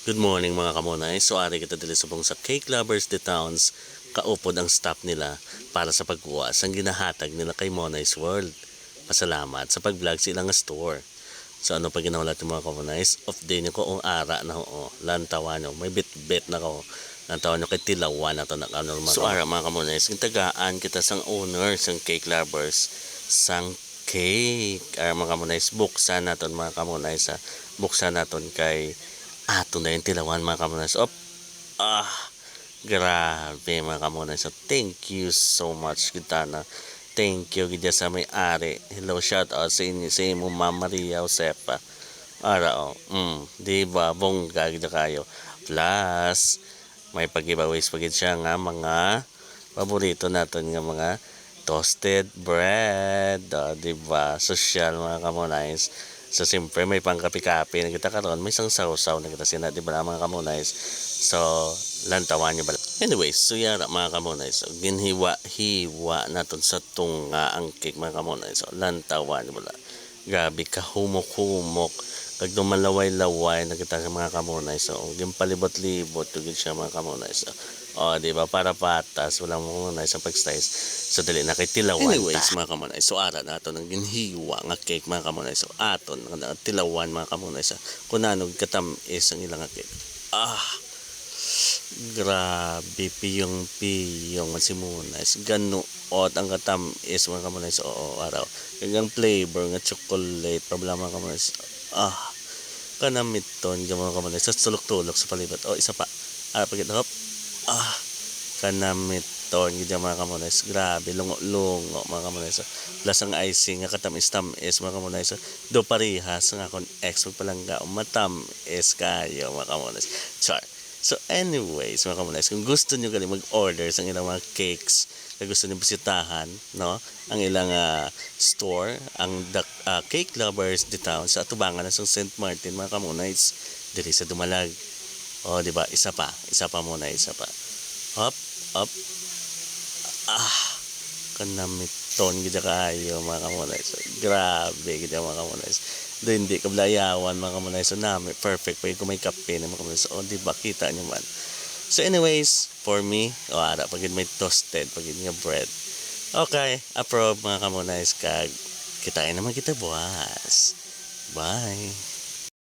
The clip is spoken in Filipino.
Good morning mga kamunay. So ari kita dili subong sa Cake Lovers the Towns kaupod ang staff nila para sa pagkuha sang ginahatag nila kay Monay's World. Pasalamat sa pag-vlog sa ilang store. So ano pa ginawa natin mga kamunay? Off day niyo ko ang ara na ho. Lantawan nyo. May bit-bit na ko. Lantawan nyo kay Tilawan na to na ano mga. So ara mga kamunay. Tagaan kita sang owner sang Cake Lovers sang cake. Ara mga kamunay. Buksan naton mga kamunay sa buksan naton kay ato na yung Tilawan mga kamunay. Op, grabe mga kamunay. So thank you so much kita na. Thank you gid sa may-ari. Hello, shout out sa inyo sa imo Ma'am Maria Josepa. Ara di ba bongga gid kayo. Plus may pag-giveaways pa gid siya nga mga paborito naton nga mga toasted bread. Di ba? Social mga kamunays. So, siyempre, may pangkapi-kapi na kita karon. May isang sausaw na kita sina, di ba mga kamunays? So, lantawan nyo ba? Anyways, so yara mga kamunays. So, ginhiwa-hiwa natin sa tunga ang cake mga kamunays. So, lantawan nyo ba? Grabe, kahumok-humok. Kag dumalaway-laway na kita mga kamunays. So, gimpalibot-libot yung siya mga kamunays. So, di ba? Para patas. Walang mga sa pag-slice. So, dali na kay Tilawan. Anyways, mga kamunay. So, ara na ito ng ginhiwa nga cake, mga kamunay. So, aton, Tilawan, mga kamunay. So, kunanog katamis ang ilang cake. Grabe, piyong si Munay. Ganuot ang katamis, mga kamunay. So, araw. Kagang flavor nga chocolate. Problema, mga kamunay. So, kanamit ton, mga kamunay. So, tulok-tulok sa palibat. Isa pa. Pagkita, kanamit ton gid mga kamunays. Grabe lungo-lungo mga kamunays. Plus ang icing nga katamis-tamis mga kamunays. Do parehas nga kon ex magpalangga matamis kayo mga kamunays. So anyways mga kamunays, kung gusto niyo gali mag-order sa ilang mga cakes, kung gusto niyo bisitahan no ang ilang store, ang Cake Lovers the Town sa atubangan sa St. Martin mga kamunays diri sa Dumalag. Di ba? Isa pa muna, isa pa. Up. Kanamiton gid kaayo mga kamunay. So, grabe gid mga kamunay. Do hindi kablayawan mga kamunay. So nami perfect pa kung may kape na mga kamunay. So di ba kita nyo man. So anyways, for me, ara pagid may toasted, pagid nga bread. Okay, approve mga kamunay kag kitain naman kita buwas. Bye.